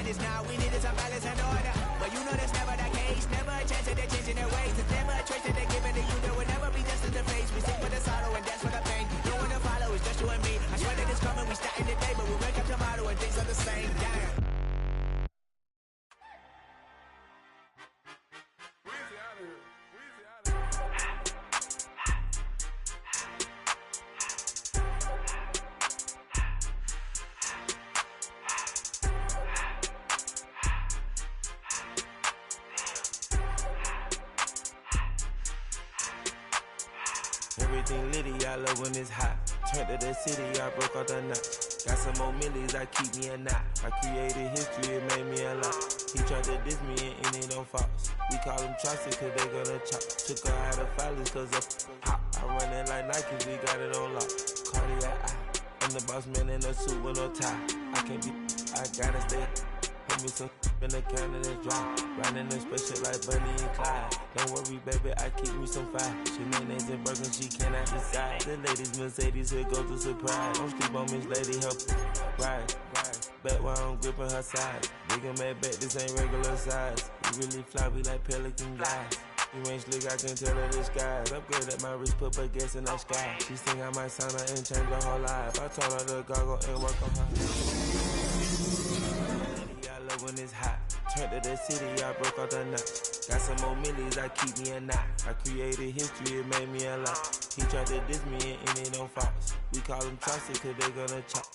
this now. We needed some balance and order. But you know that's never the case. Never a chance that they're changing their ways. It's never a choice that they're giving to you. There will never be just in the face. We sing for the sorrow and dance for the pain. No one to follow, it's just you and me. I swear that it's coming, we starting today, but we wake up tomorrow and things are the same. Damn. Everything litty, I love when it's hot. Turned to the city, I broke out the knot. Got some more millies, I keep me a knot. I created history, it made me a lot. He tried to diss me and it don't false. We call them Chaucer cause they gonna chop. Took her out of filers cause of hop. I run it like Nike, we got it on lock. Cardiac eye. I'm the boss man in a suit with no tie. I can't be, I gotta stay. Put me some in the can and it's dry. Riding in special like Bunny and Clyde. Don't worry, baby, I keep me some fire. She mayonnaise and burger, she cannot decide. The ladies Mercedes, here goes the surprise. Don't sleep on Miss Lady, help ride. Back while I'm gripping her side. Nigga mad back, this ain't regular size. You really fly, we like pelican guys. You ain't slick, I can tell her the skies. Upgrade at my wrist, put her gas in the sky. She think I might sign her and change her whole life. I told her to goggle and work on her. I love when it's hot. Turned to the city, I broke out the knot. Got some more millies, I keep me a knot. I created history, it made me a lot. He tried to diss me and it don't false. We call them Chaucer cause they gonna chop.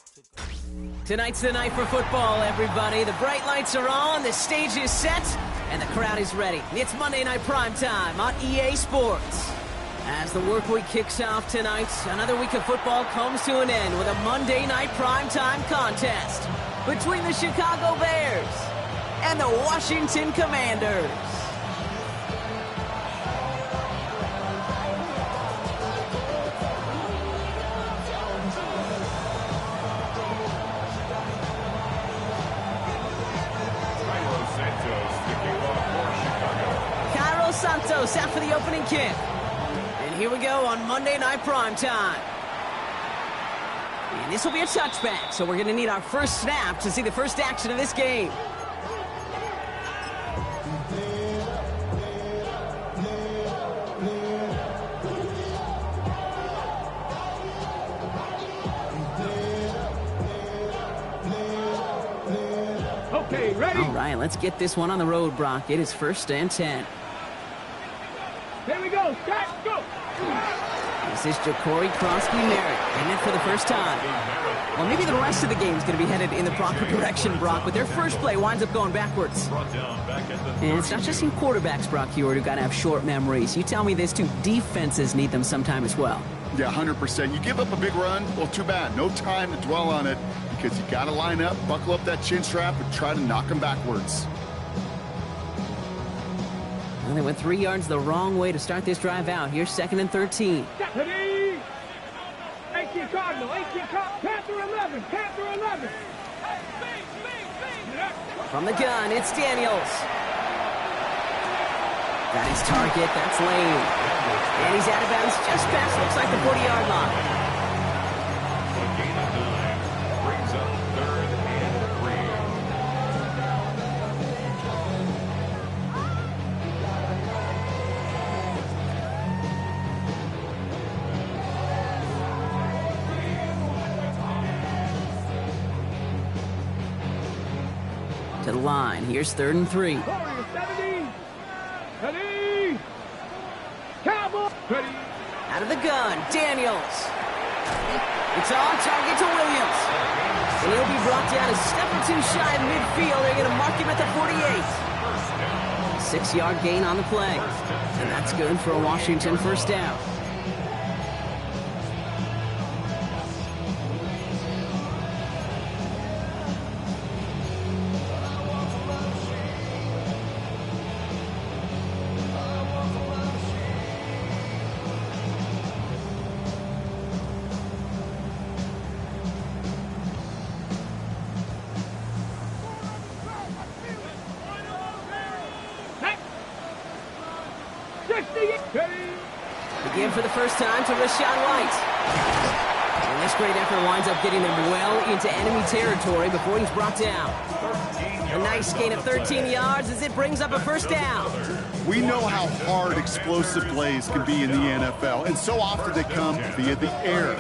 Tonight's the night for football, everybody. The bright lights are on, the stage is set, and the crowd is ready. It's Monday Night Primetime on EA Sports. As the work week kicks off tonight, another week of football comes to an end with a Monday Night Primetime contest between the Chicago Bears and the Washington Commanders. Santos out for the opening kick. And here we go on Monday Night Primetime. And this will be a touchback, so we're going to need our first snap to see the first action of this game. Okay, ready? All right, let's get this one on the road, Brock. It is 1st and 10. Here we go. Start, go. This is Ja'Cory Crosby-Merritt, and it for the first time. Well, maybe the rest of the game is going to be headed in the proper direction, Brock, but their first play winds up going backwards. And it's not just in quarterbacks, Brock Hewitt, who got to have short memories. You tell me this too, defenses need them sometime as well. Yeah, 100%. You give up a big run, well, too bad. No time to dwell on it because you got to line up, buckle up that chin strap, and try to knock them backwards. And they went 3 yards the wrong way to start this drive out. Here's 2nd and 13. 18 Cardinal, 18 Panther 11, Panther 11. From the gun, it's Daniels. Got his target, that's Lane. And he's out of bounds just past, looks like the 40-yard line. Brings up 3rd and 3. To the line, here's 3rd and 3. Warriors 70. Ready. Cowboy. Ready. Out of the gun, Daniels. It's on target to Williams. And he'll be brought down a step or two shy of midfield. They're going to mark him at the 48. 6-yard gain on the play. And that's good for a Washington first down. Again for the first time to Rashawn White. And this great effort winds up getting them well into enemy territory before he's brought down. 13 A nice gain of 13 yards as it brings up a first down. We know how hard explosive plays can be in the NFL, and so often they come via the air.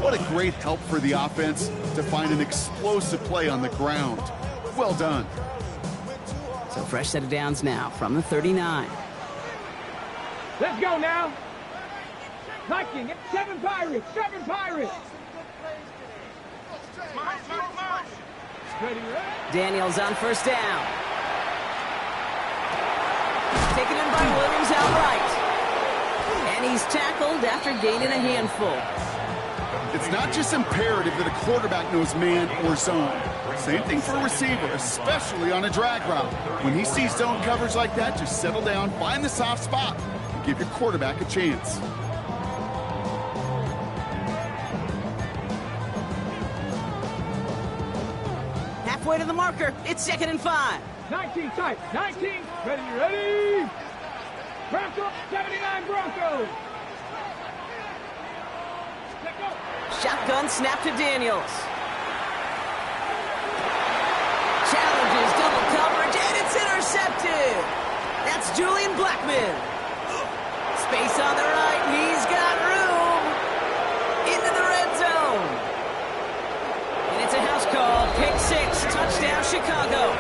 What a great help for the offense to find an explosive play on the ground. Well done. So fresh set of downs now from the 39. Let's go now. Viking, it's 7 Pirates, 7 Pirates. Daniels on first down. Taken in by Williams outright. And he's tackled after gaining a handful. It's not just imperative that a quarterback knows man or zone. Same thing for a receiver, especially on a drag route. When he sees zone coverage like that, just settle down, find the soft spot, and give your quarterback a chance. Halfway to the marker, it's 2nd and 5. 19 tight, 19, ready. Broncos, 79 Broncos. Let's go. Shotgun snap to Daniels. Challenges double coverage, and it's intercepted. That's Julian Blackman. Space on the right, he's got room. Into the red zone. And it's a house call, pick 6, touchdown Chicago.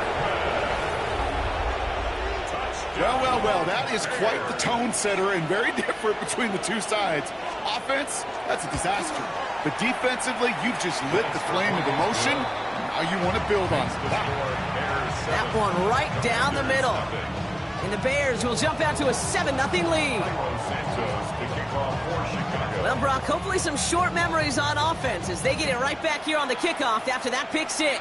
Well, that is quite the tone setter and very different between the two sides. Offense, that's a disaster. But defensively, you've just lit the flame of emotion. Now you want to build on it. That one right down the middle. And the Bears will jump out to a 7-0 lead. Well, Brock, hopefully some short memories on offense as they get it right back here on the kickoff after that pick 6.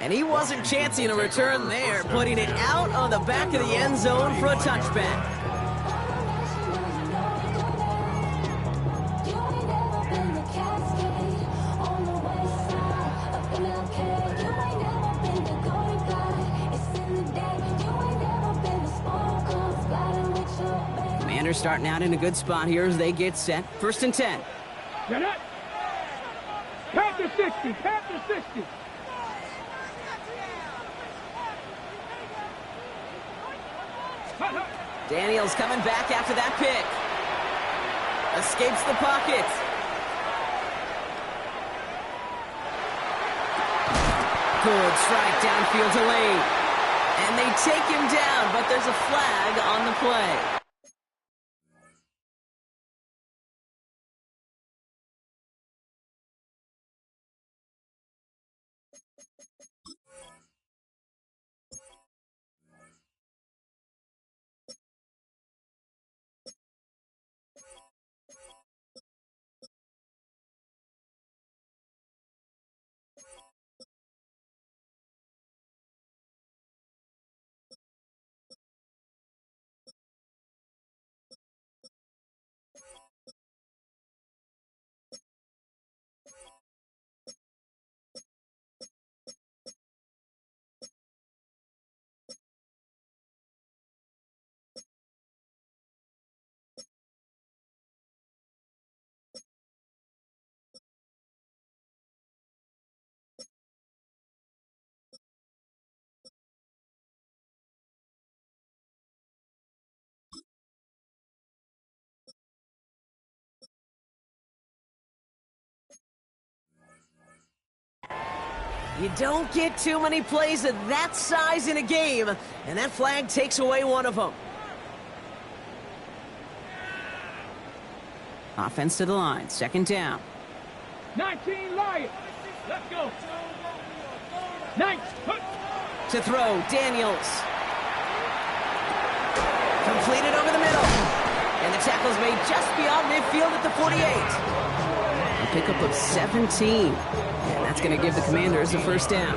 And he wasn't chancing a return there, putting it out on the back of the end zone for a touchback. Commanders starting out in a good spot here as they get set. 1st and 10. Panther 60, Panther 60. Daniels coming back after that pick. Escapes the pocket. Good strike downfield to Lane. And they take him down, but there's a flag on the play. You don't get too many plays of that size in a game, and that flag takes away one of them. Offense to the line, 2nd down. 19 Lions. Let's go. 9. To throw, Daniels. Completed over the middle. And the tackle's made just beyond midfield at the 48. A pickup of 17. And that's going to give the Commanders a 1st down.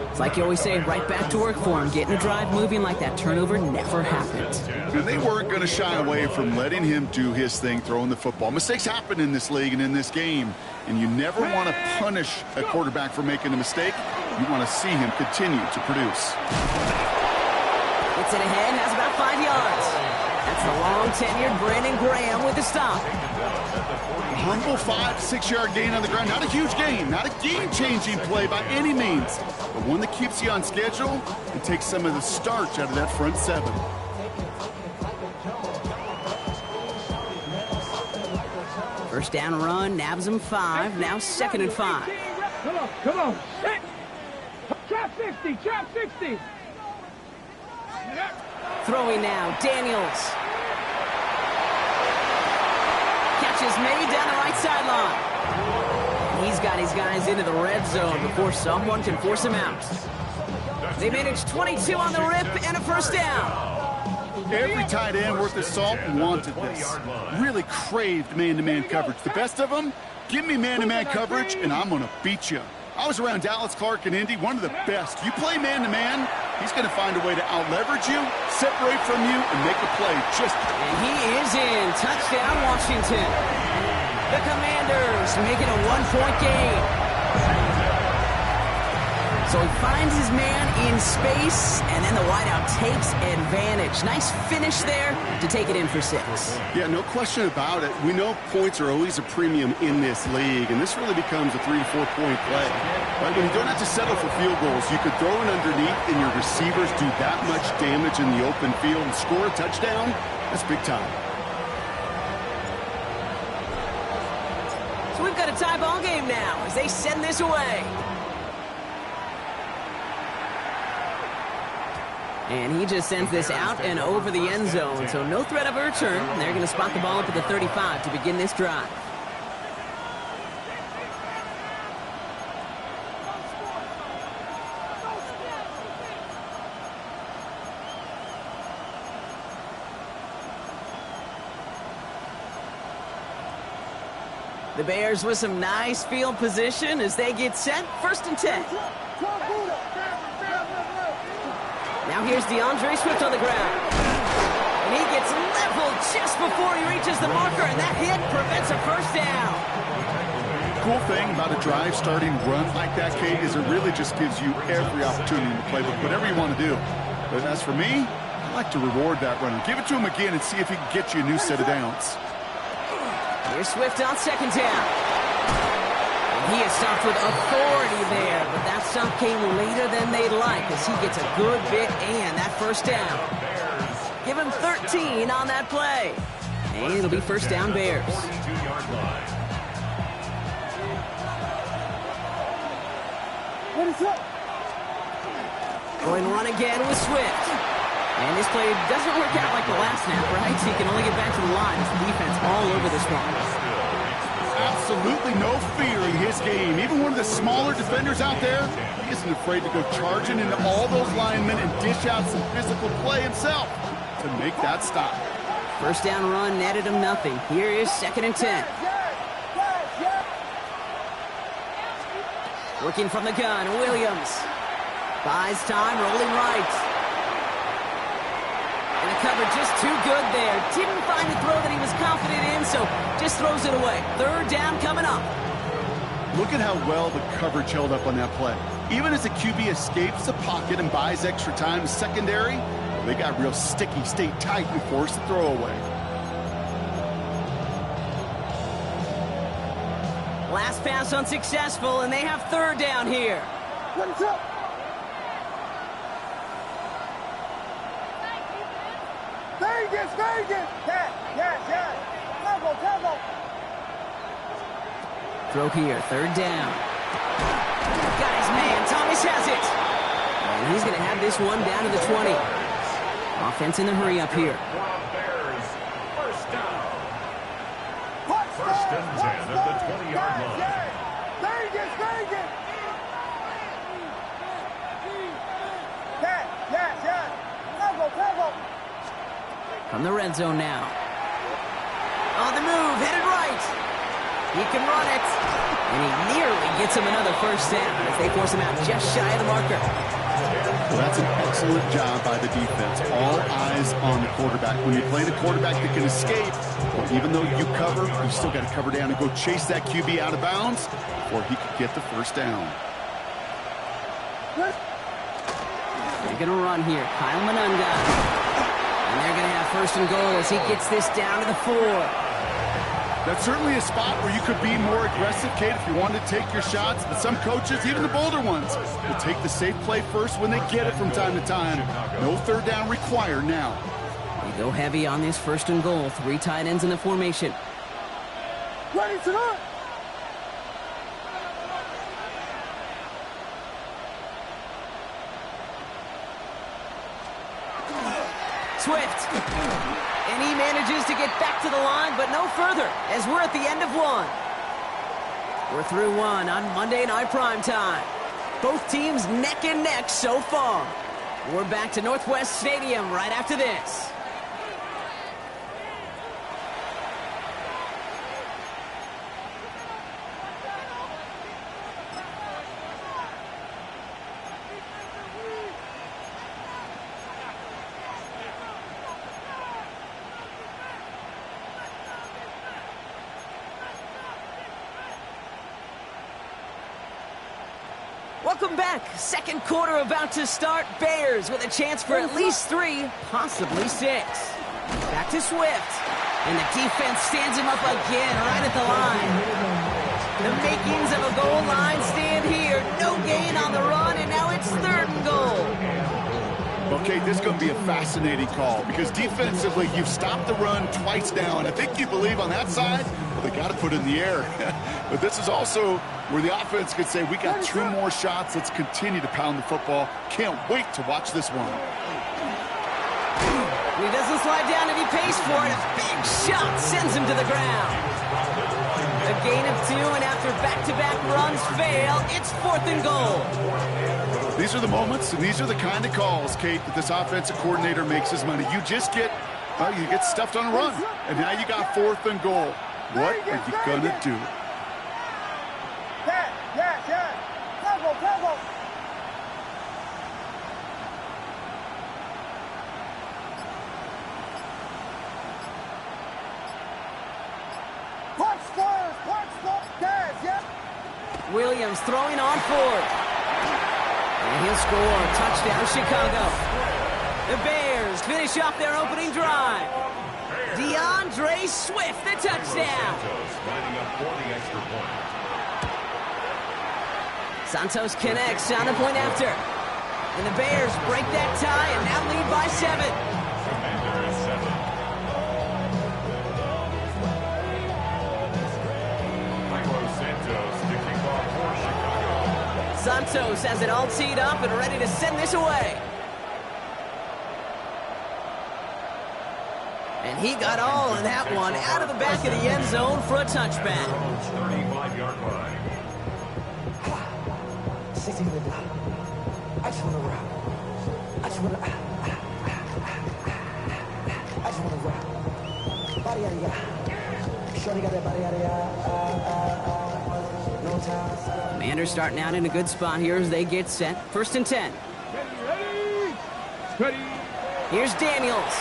It's like you always say, right back to work for him. Getting the drive moving like that turnover never happened. And they weren't going to shy away from letting him do his thing, throwing the football. Mistakes happen in this league and in this game. And you never want to punish a quarterback for making a mistake. You want to see him continue to produce. Gets it ahead, has about 5 yards. That's the long-tenured Brandon Graham with the stop. A humble 5-6 yard gain on the ground. Not a huge gain, not a game-changing play by any means, but one that keeps you on schedule and takes some of the starch out of that front seven. First down run, nabs him 5, now 2nd and 5. Come on, set. Trap 60, trap 60. Throwing now, Daniels. Catch is made down the right sideline. He's got his guys into the red zone before someone can force him out. They managed 22 on the rip and a first down. Every tight end worth his salt wanted this. Really craved man-to-man coverage. The best of them, give me man-to-man coverage and I'm going to beat you. I was around Dallas Clark and Indy, one of the best. You play man-to-man, he's going to find a way to out-leverage you, separate from you, and make a play. And he is in. Touchdown, Washington. The Commanders make it a 1-point game. So he finds his man in space, and then the wideout takes advantage. Nice finish there to take it in for 6. Yeah, no question about it. We know points are always a premium in this league, and this really becomes a 3 to 4 point play. But when you don't have to settle for field goals, you could throw it underneath, and your receivers do that much damage in the open field and score a touchdown. That's big time. So we've got a tie ball game now as they send this away. And he just sends this out and over the end zone, so no threat of a return. They're going to spot the ball up at the 35 to begin this drive. The Bears with some nice field position as they get set. 1st and 10. Now here's DeAndre Swift on the ground. And he gets leveled just before he reaches the marker, and that hit prevents a first down. Cool thing about a drive starting run like that, Kate, is it really just gives you every opportunity to play with whatever you want to do. But as for me, I like to reward that runner. Give it to him again and see if he can get you a new set of downs. Here's Swift on 2nd down. He is stopped with authority there, but that stop came later than they'd like as he gets a good bit and that first down. Give him 13 on that play. And it'll be first down Bears. Going to run again with Swift. And this play doesn't work out like the last snap, right? So he can only get back to the line. The defense all over this one. Absolutely no fear in his game. Even one of the smaller defenders out there, he isn't afraid to go charging into all those linemen and dish out some physical play himself to make that stop. First down run netted him nothing. Here is 2nd and 10. Working from the gun, Williams. Buys time, rolling right. And the cover just too good there. Didn't find the throw that he was confident in, so just throws it away. 3rd down coming up. Look at how well the coverage held up on that play. Even as the QB escapes the pocket and buys extra time secondary, they got real sticky, stayed tight, and forced the throw away. Last pass unsuccessful, and they have 3rd down here. What's up? Vegas! Yes! Tempo! Throw here, 3rd down. Got his man, Thomas has it. And he's going to have this one down to the 20. Offense in the hurry up here. First down. First and 10 at the 20-yard line. Vegas! Yes! Tempo! From the red zone now. On the move, headed right. He can run it. And he nearly gets him another first down as they force him out just shy of the marker. Well, that's an excellent job by the defense. All eyes on the quarterback. When you play the quarterback that can escape, well, even though you cover, you still got to cover down and go chase that QB out of bounds before he could get the first down. They're going to run here. Kyle Manunga. And they're going to have first and goal as he gets this down to the 4. That's certainly a spot where you could be more aggressive, Kate, if you wanted to take your shots. But some coaches, even the bolder ones, will take the safe play first when they get it from time to time. No third down required now. They go heavy on this first and goal. 3 tight ends in the formation. Ready to run. Swift. And he manages to get back to the line, but no further, as we're at the end of 1. We're through 1 on Monday Night Primetime. Both teams neck and neck so far. We're back to Northwest Stadium right after this. Welcome back. Second quarter about to start. Bears with a chance for at least 3, possibly 6. Back to Swift. And the defense stands him up again right at the line. The makings of a goal line stand here. No gain on the run, and now it's 3rd and goal. Okay, this is going to be a fascinating call because defensively, you've stopped the run twice now, and I think you believe on that side, well, they got to put it in the air. But this is also where the offense could say, we got 2 more shots. Let's continue to pound the football. Can't wait to watch this one. He doesn't slide down and he pays for it. A big shot sends him to the ground. A gain of 2, and after back-to-back runs fail, it's 4th and goal. These are the moments, and these are the kind of calls, Kate, that this offensive coordinator makes his money. You just get, well, you get stuffed on a run, and now you got 4th and goal. What are you going to do? Yeah. Tempo. Punch first, yeah. Williams throwing on 4th. And he'll score. Touchdown, Chicago. The Bears finish off their opening drive. DeAndre Swift, the touchdown. Santos connects on the point after. And the Bears break that tie and now lead by 7. Santos has it all teed up and ready to send this away. And he got all of that one out of the back of the end zone for a touchback. 35-yard line. I just want to rock. I just want to rock. Body out of ya. Shorty got that body out of ya. No time. Commanders starting out in a good spot here as they get set. 1st and 10. Ready. Here's Daniels.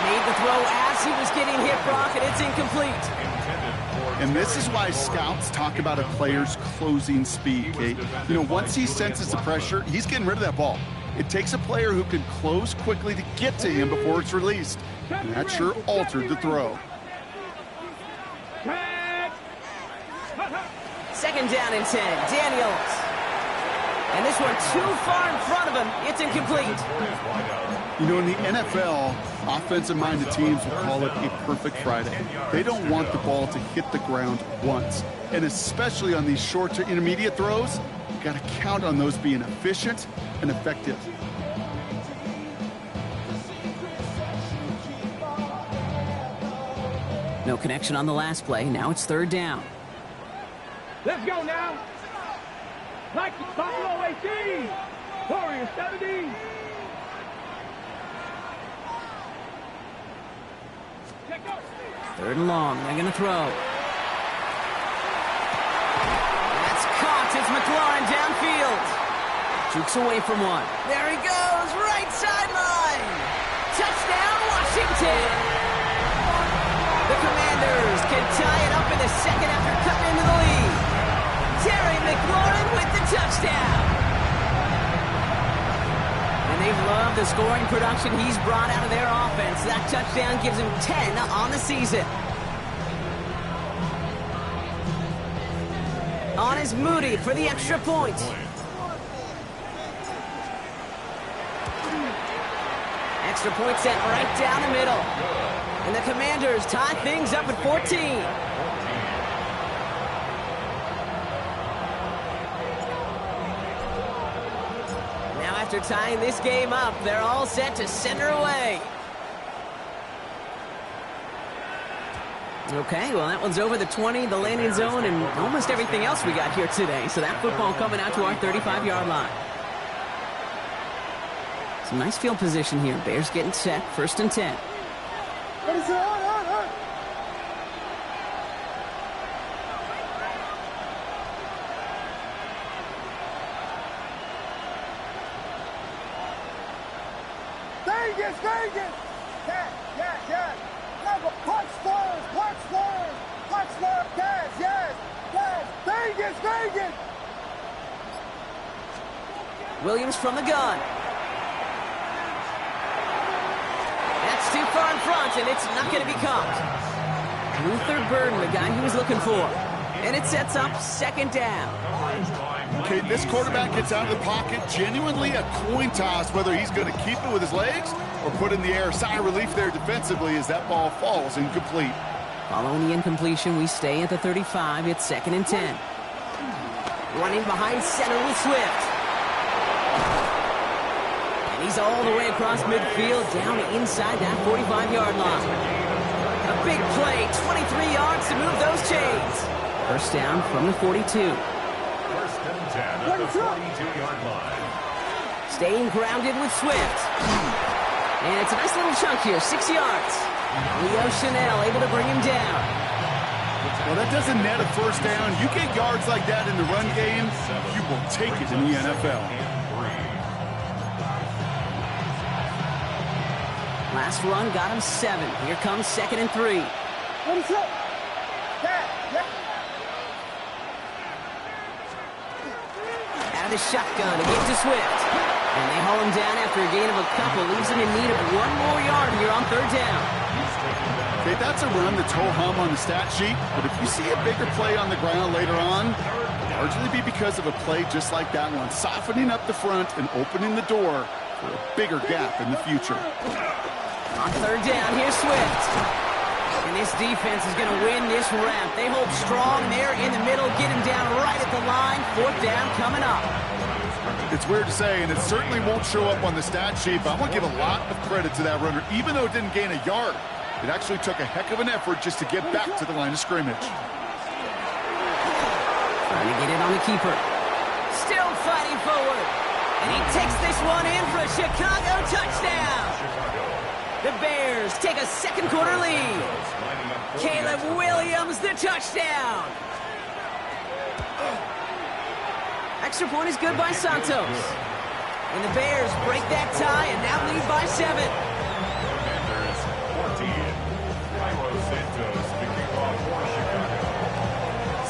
Made the throw as he was getting hit, Brock, and it's incomplete. And this is why scouts talk about a player's closing speed, Kate. You know, once he senses the pressure, he's getting rid of that ball. It takes a player who can close quickly to get to him before it's released. And that sure altered the throw. 2nd down and 10. Daniels. And this one too far in front of him. It's incomplete. You know, in the NFL, offensive-minded teams will call it a perfect Friday. They don't want the ball to hit the ground once. And especially on these short to intermediate throws, you've got to count on those being efficient and effective. No connection on the last play. Now it's 3rd down. Let's go now. Like Buffalo 18. Warriors 17. Check out. 3rd and long. They're going to throw. That's caught. It's McLaurin downfield. Jukes away from one. There he goes. Right sideline. Touchdown, Washington. The Commanders can tie it up in the 2nd after cutting into the lead. Terry McLaurin with the touchdown. And they've love the scoring production he's brought out of their offense. That touchdown gives him 10 on the season. On is Moody for the extra point. Extra point set right down the middle. And the Commanders tie things up at 14. Now after tying this game up, they're all set to send her away. Okay, well, that one's over the 20, the landing zone, and almost everything else we got here today. So that football coming out to our 35-yard line. Some nice field position here. Bears getting set, 1st and 10. Vegas! Yes! Punch first, yes! Vegas! Williams from the gun. That's too far in front, and it's not going to be caught. Luther Burden, the guy he was looking for. And it sets up 2nd down. Okay, this quarterback gets out of the pocket, genuinely a coin toss whether he's going to keep it with his legs or put in the air. Sigh of relief there defensively as that ball falls incomplete. Following the incompletion, we stay at the 35. It's 2nd and 10. Running behind center with Swift. And he's all the way across midfield, down inside that 45-yard line. A big play, 23 yards to move those chains. 1st down from the 42. 1st and 10 at the 42-yard line. Staying grounded with Swift. And it's a nice little chunk here, 6 yards. Leo Chanel able to bring him down. Well, that doesn't net a 1st down. You get yards like that in the run game, you will take it in the NFL. Last run got him 7. Here comes 2nd and 3. Out of the shotgun to get to Swift. And they haul him down after a gain of a couple. Leaves him in need of 1 more yard here on 3rd down. Okay, that's a run that's ho-hum on the stat sheet, but if you see a bigger play on the ground later on, largely be because of a play just like that one, softening up the front and opening the door for a bigger gap in the future. On 3rd down, here's Swift. And this defense is going to win this ramp. They hold strong there in the middle, get him down right at the line. 4th down coming up. It's weird to say, and it certainly won't show up on the stat sheet, but I want to give a lot of credit to that runner. Even though it didn't gain a yard, it actually took a heck of an effort just to get back to the line of scrimmage. Trying to get it on the keeper. Still fighting forward. And he takes this one in for a Chicago touchdown. The Bears take a 2nd quarter lead. Caleb Williams, the touchdown. Extra point is good by Santos. And the Bears break that tie and now lead by 7.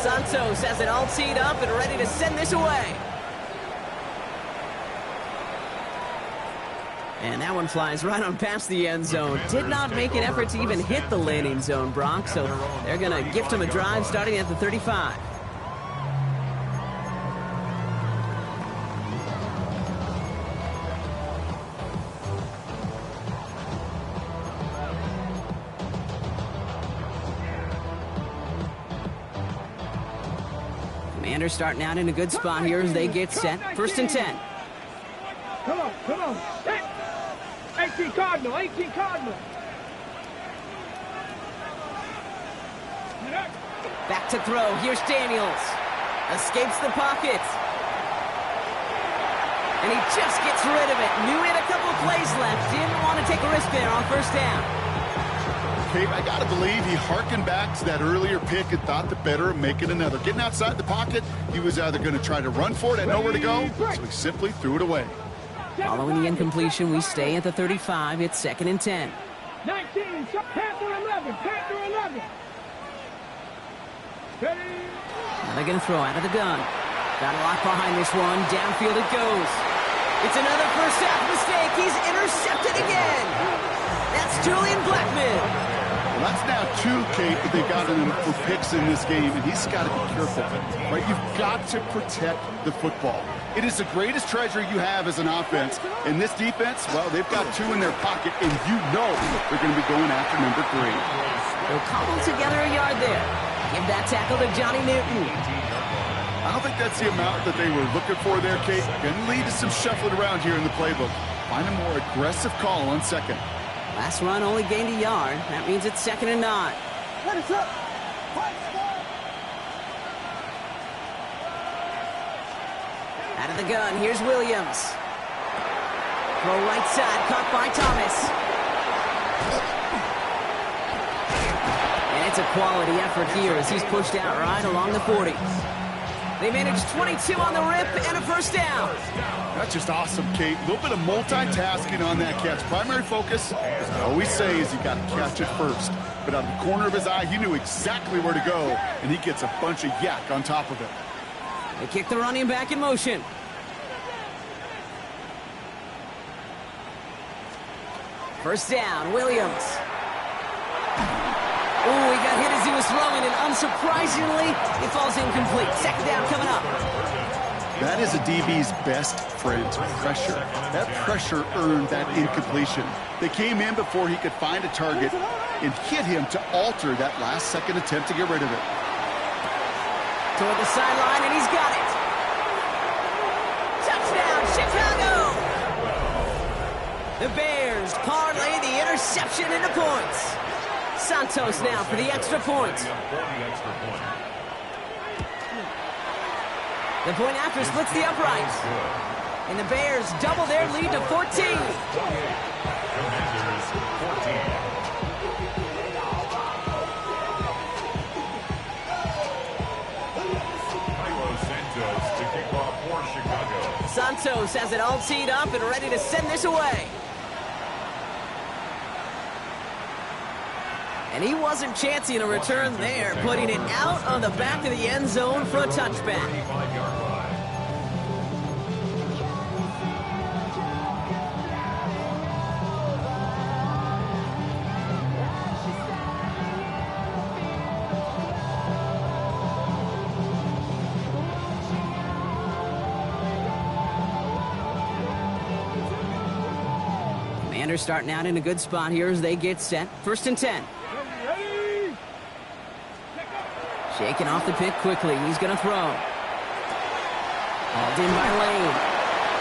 Santos has it all teed up and ready to send this away. And that one flies right on past the end zone. Did not make an effort to even hit the landing zone, Brock. So they're going to gift him a drive starting at the 35. Commanders starting out in a good spot here as they get set. 1st and 10. Come on. 18 Cardinal. Back to throw. Here's Daniels. Escapes the pocket. And he just gets rid of it. Knew he had a couple of plays left. Didn't want to take a risk there on 1st down. Okay, I got to believe he harkened back to that earlier pick and thought the better of making another. Getting outside the pocket, he was either going to try to run for it and nowhere to go, so he simply threw it away. Following the incompletion, we stay at the 35. It's 2nd and 10. 19, Panther 11. Ready? Now they're going to throw out of the gun. Got a lock behind this one. Downfield it goes. It's another first half mistake. He's intercepted again. That's Julian Blackman. Well, that's now 2, Kate, that they've gotten him for picks in this game, and he's got to be careful, right? You've got to protect the football. It is the greatest treasure you have as an offense. And this defense, well, they've got 2 in their pocket, and you know they're going to be going after number 3. They'll cobble together a yard there. Give that tackle to Johnny Newton. I don't think that's the amount that they were looking for there, Kate. Going to lead to some shuffling around here in the playbook. Find a more aggressive call on second. Last run only gained a yard. That means it's 2nd and 9. Let it up. Out of the gun, here's Williams. Throw right side, caught by Thomas. And it's a quality effort here as he's pushed out right along the 40. They managed 22 on the rip and a first down. That's just awesome, Kate. A little bit of multitasking on that catch. Primary focus, as I always say, is you got to catch it first. But out of the corner of his eye, he knew exactly where to go, and he gets a bunch of yak on top of it. They kick the running back in motion. First down, Williams. Ooh, he got hit as he was throwing, and unsurprisingly, it falls incomplete. 2nd down coming up. That is a DB's best friend, pressure. That pressure earned that incompletion. They came in before he could find a target and hit him to alter that last-second attempt to get rid of it. Toward the sideline, and he's got it. Touchdown, Chicago! The Bears parlay the interception into points. Santos now for the extra point. The point after splits the uprights. And the Bears double their lead to 14. Santos has it all teed up and ready to send this away. And he wasn't chancing a return there, putting it out on the back of the end zone for a touchback. Commanders starting out in a good spot here as they get set. 1st and 10. Shaking off the pick quickly. He's going to throw. Hauled in by Lane.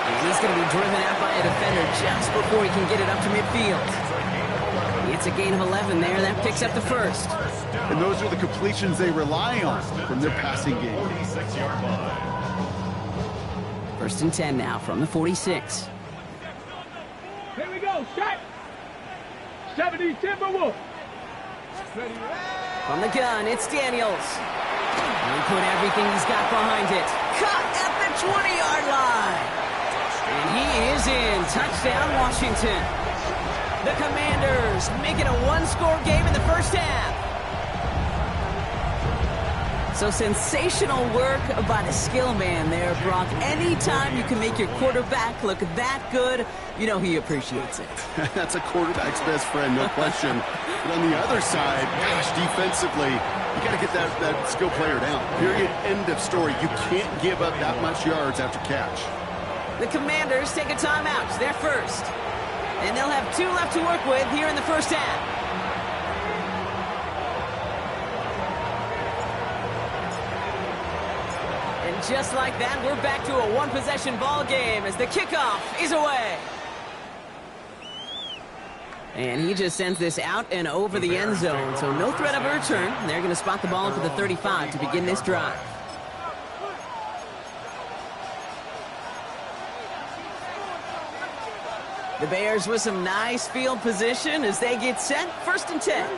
And he's going to be driven out by a defender just before he can get it up to midfield. It's a gain of 11 there. That picks up the first. And those are the completions they rely on from their passing game. 1st and 10 now from the 46. Here we go. Shot. 70 Timberwolves. From the gun, it's Daniels. He put everything he's got behind it. Cut at the 20-yard line. And he is in. Touchdown, Washington. The Commanders making a one-score game in the first half. So sensational work by the skill man there, Brock. Anytime you can make your quarterback look that good, you know he appreciates it. That's a quarterback's best friend, no question. But on the other side, gosh, defensively, you got to get that skill player down. Period, end of story. You can't give up that much yards after catch. The Commanders take a timeout. They're first. And they'll have 2 left to work with here in the first half. And just like that, we're back to a one-possession ball game as the kickoff is away. And he just sends this out and over the end zone, so no threat of a return. They're going to spot the ball for the 35 to begin this drive. The Bears with some nice field position as they get set. 1st and 10.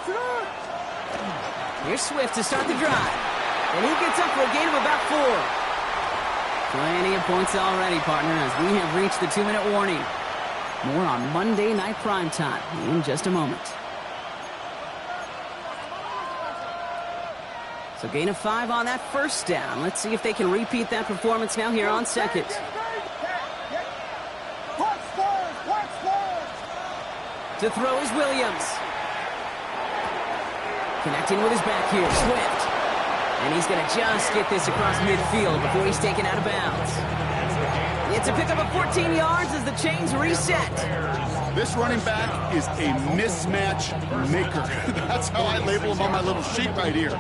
Here's Swift to start the drive. And he gets up for a gain of about 4. Plenty of points already, partner, as we have reached the 2-minute warning. More on Monday Night Primetime in just a moment. So gain of 5 on that first down. Let's see if they can repeat that performance now here on second. To throw is Williams. Connecting with his back here, Swift. And he's going to just get this across midfield before he's taken out of bounds. It's a pickup of 14 yards as the chains reset. This running back is a mismatch maker. That's how I label him on my little sheet right here.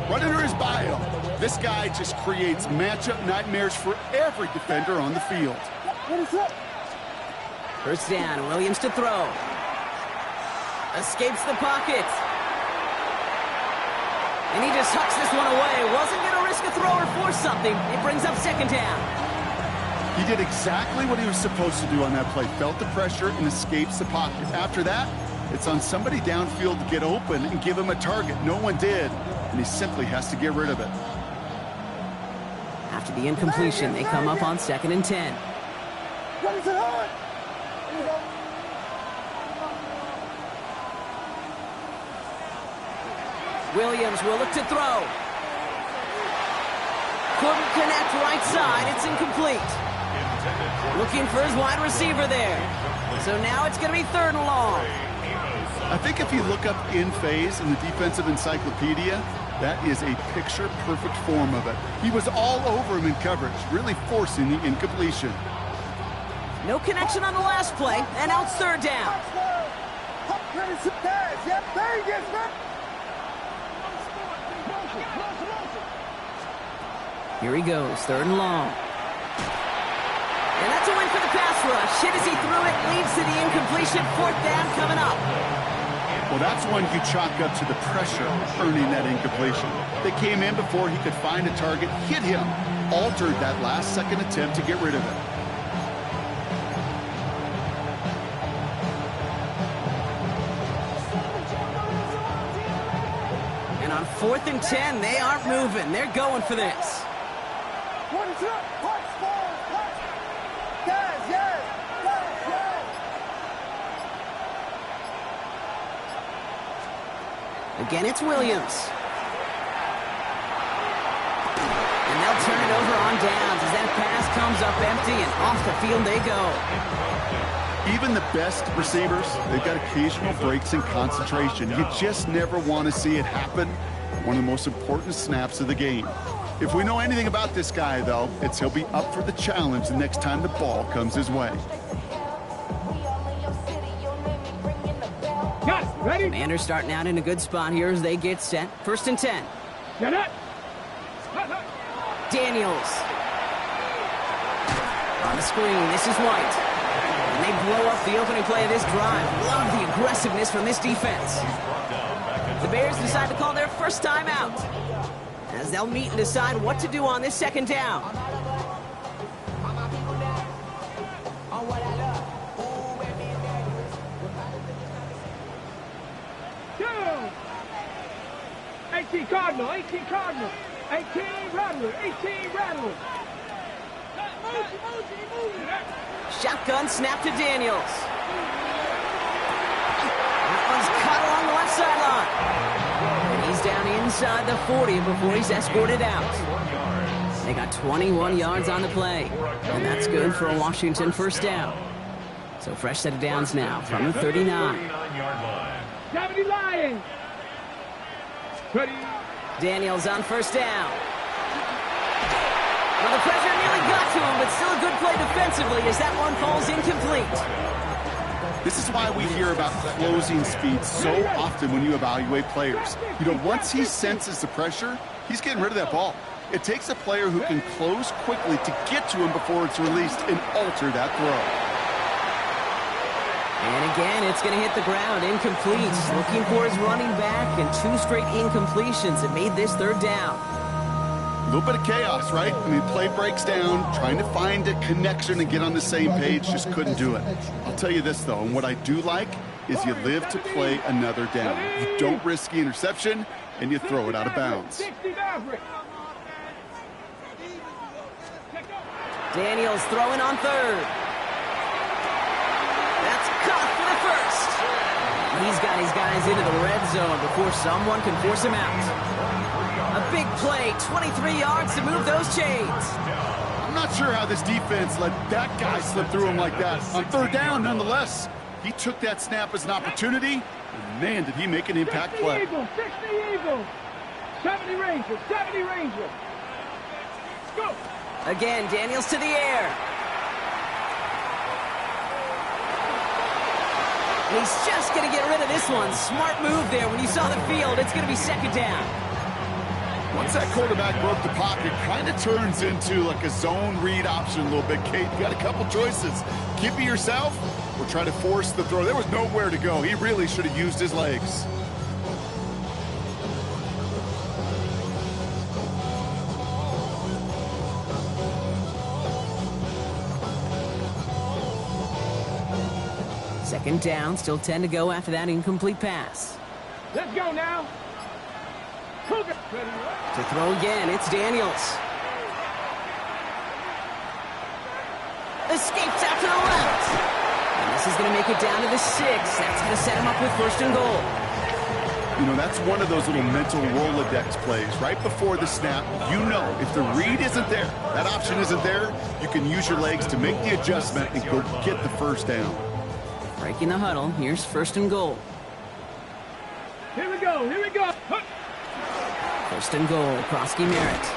Right under his bio, this guy just creates matchup nightmares for every defender on the field. First down, Williams to throw. Escapes the pocket. And he just hucks this one away. Wasn't going to risk a throw or force something. It brings up second down. He did exactly what he was supposed to do on that play. Felt the pressure and escapes the pocket. After that, it's on somebody downfield to get open and give him a target. No one did, and he simply has to get rid of it. After the incompletion, they come up on 2nd and 10. Williams will look to throw. Couldn't connect right side. It's incomplete. Looking for his wide receiver there. So now it's going to be 3rd and long. I think if you look up in phase in the defensive encyclopedia, that is a picture-perfect form of it. He was all over him in coverage, really forcing the incompletion. No connection on the last play, and now it's 3rd down. Here he goes, 3rd and long. And that's a win for the pass rush. Hit as he threw it, leads to the incompletion. 4th down coming up. Well, that's one you chalk up to the pressure earning that incompletion. They came in before he could find a target, hit him, altered that last-second attempt to get rid of it. And on 4th and 10, they aren't moving. They're going for this. Again, it's Williams. And they'll turn it over on downs as that pass comes up empty and off the field they go. Even the best receivers, they've got occasional breaks in concentration. You just never want to see it happen. One of the most important snaps of the game. If we know anything about this guy, though, it's he'll be up for the challenge the next time the ball comes his way. Ready? Commanders starting out in a good spot here as they get set. 1st and 10. Get it. Daniels. On the screen, this is White. And they blow up the opening play of this drive. Love the aggressiveness from this defense. The Bears decide to call their first timeout as they'll meet and decide what to do on this 2nd down. Cardinal, 18 Cardinal, 18 Rattler, 18 Rattler. Shotgun snap to Daniels. That one's caught along the left sideline. And he's down inside the 40 before he's escorted out. They got 21 yards on the play. And that's good for a Washington 1st down. So fresh set of downs now from the 39. Gravity Lions. Ready. Daniels on 1st down. Well, the pressure nearly got to him, but still a good play defensively as that one falls incomplete. This is why we hear about closing speed so often when you evaluate players. You know, once he senses the pressure, he's getting rid of that ball. It takes a player who can close quickly to get to him before it's released and alter that throw. And again, it's going to hit the ground, incomplete. Looking for his running back, and 2 straight incompletions that made this 3rd down. A little bit of chaos, right? I mean, play breaks down, trying to find a connection and get on the same page, just couldn't do it. I'll tell you this, though, and what I do like is you live to play another down. You don't risk the interception, and you throw it out of bounds. Daniels throwing on 3rd. That's caught for the 1st. He's got his guys into the red zone before someone can force him out. A big play, 23 yards to move those chains. I'm not sure how this defense let that guy slip through him like that. On 3rd down, nonetheless. He took that snap as an opportunity, and man, did he make an impact 60 play. Eagles, 60 Eagles. 70 Rangers, 70 Rangers. Go. Again, Daniels to the air. He's just going to get rid of this one. Smart move there when you saw the field. It's going to be second down. Once that quarterback broke the pocket, kind of turns into like a zone read option a little bit. Kate, you got a couple choices. Keep it yourself or try to force the throw. There was nowhere to go. He really should have used his legs. Second down, still 10 to go after that incomplete pass. Let's go now. Cougar. To throw again, it's Daniels. Escapes out to the left. And this is going to make it down to the 6. That's going to set him up with first and goal. You know, that's one of those little mental Rolodex plays. Right before the snap, you know if the read isn't there, that option isn't there, you can use your legs to make the adjustment and go get the first down. Breaking the huddle, here's first and goal. Here we go, here we go. First and goal, Krosky Merritt.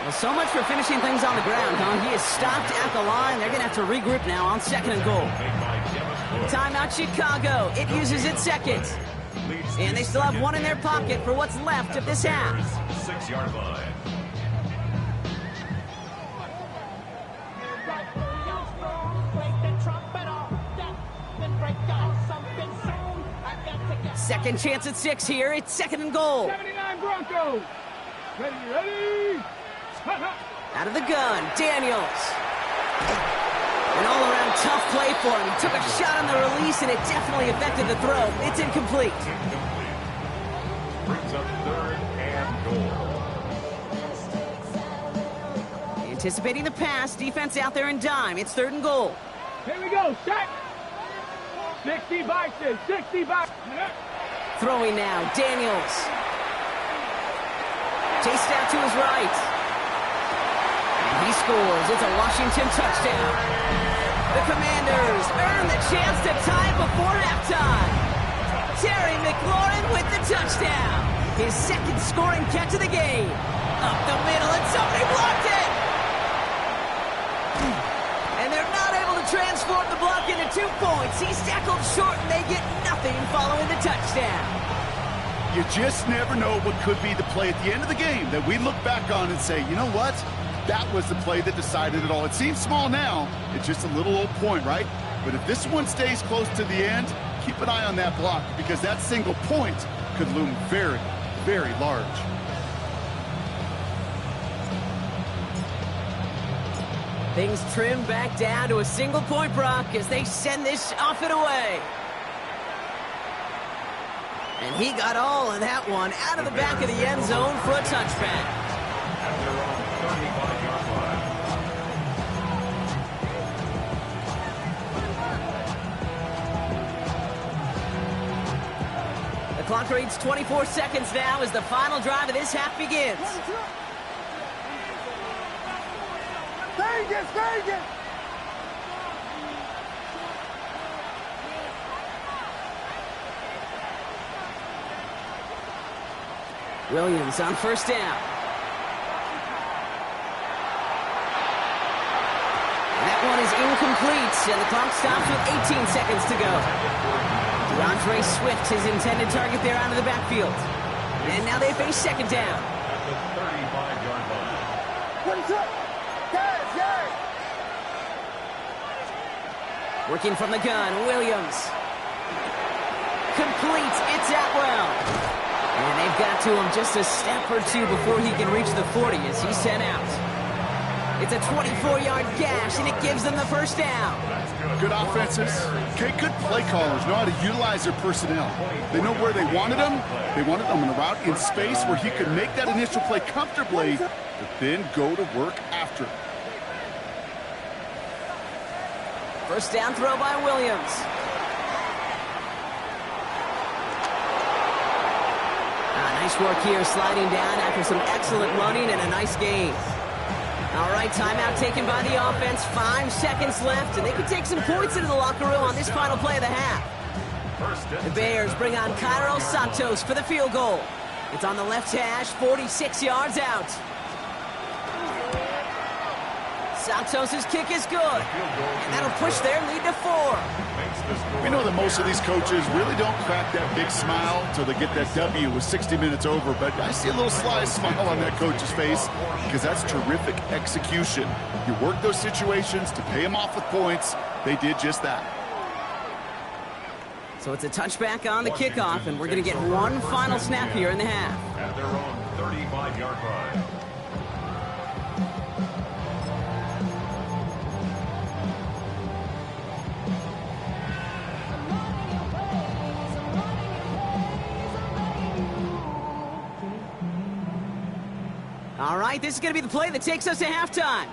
Well, so much for finishing things on the ground, huh? He is stopped at the line. They're going to have to regroup now on second and goal. Timeout Chicago. It uses its second. And they still have one in their pocket for what's left of this half. 6-yard line. Second chance at 6 here. It's second and goal. 79 Broncos. Ready. Out of the gun, Daniels. An all-around tough play for him. He took a shot on the release, and it definitely affected the throw. It's incomplete. Brings up third and goal. Anticipating the pass, defense out there in dime. It's third and goal. Here we go, set. 60 boxes, 60 boxes. Throwing now, Daniels. Chased out to his right. And he scores. It's a Washington touchdown. The Commanders earn the chance to tie before halftime. Terry McLaurin with the touchdown. His second scoring catch of the game. Up the middle, and somebody blocked it. And they're not able to transform the block into 2 points. He's tackled short, and they get nothing following the touchdown. You just never know what could be the play at the end of the game that we look back on and say, you know what? That was the play that decided it all. It seems small now. It's just a little old point, right? But if this one stays close to the end, keep an eye on that block because that single point could loom very, very large. Things trim back down to a single point, Brock, as they send this off and away. And he got all of that one out of the back of the end zone for a touchback. At their own 35-yard line. The clock reads 24 seconds now as the final drive of this half begins. Vegas, Vegas! Williams on first down. That one is incomplete, and the clock stops with 18 seconds to go. DeAndre Swift, his intended target there out of the backfield. And now they face second down. At the 35-yard line. What is up? Yes! Working from the gun, Williams. Complete, it's Atwell. And they've got to him just a step or two before he can reach the 40 as he's sent out. It's a 24-yard gash, and it gives them the first down. Good offenses. Okay, good play callers know how to utilize their personnel. They know where they wanted them. They wanted them in a route in space where he could make that initial play comfortably, but then go to work after it. First down throw by Williams. Nice work here, sliding down after some excellent running and a nice gain. All right, timeout taken by the offense. 5 seconds left, and they can take some points into the locker room on this final play of the half. The Bears bring on Cairo Santos for the field goal. It's on the left hash, 46 yards out. Santos' kick is good, and that'll push their lead to 4. We know that most of these coaches really don't crack that big smile till they get that W with 60 minutes over, but I see a little sly smile on that coach's face because that's terrific execution. You work those situations to pay them off with points. They did just that. So it's a touchback on the kickoff, and we're going to get one final snap here in the half. At their own 35-yard line. All right, this is going to be the play that takes us to halftime.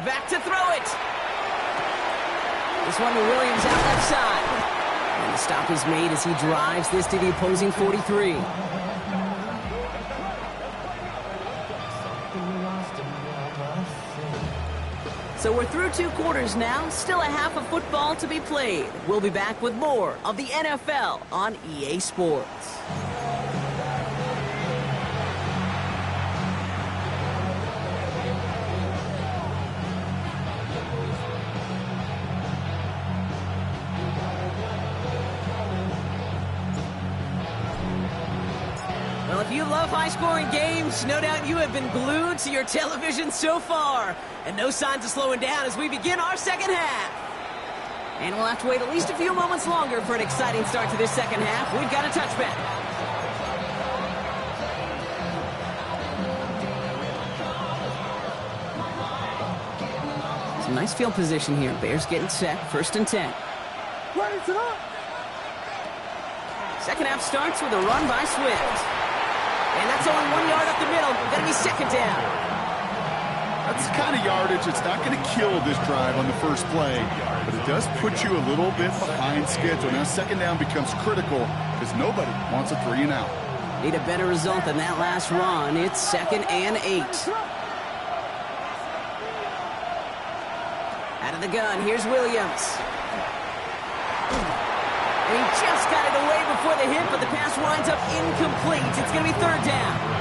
Back to throw it. This one to Williams out left side. And the stop is made as he drives this to the opposing 43. So we're through 2 quarters now. Still a half of football to be played. We'll be back with more of the NFL on EA Sports. Well, if you love high-scoring games, no doubt you have been glued to your television so far. And no signs of slowing down as we begin our second half. And we'll have to wait at least a few moments longer for an exciting start to this second half. We've got a touchback. Some nice field position here. Bears getting set. 1st and 10. Second half starts with a run by Swift. And that's only 1 yard up the middle. Going to be second down. That's the kind of yardage that's not going to kill this drive on the first play, but it does put you a little bit behind schedule. Now second down becomes critical because nobody wants a 3 and out. Need a better result than that last run. It's 2nd and 8. Out of the gun, here's Williams. And he just got it away before the hit, but the pass winds up incomplete. It's going to be 3rd down.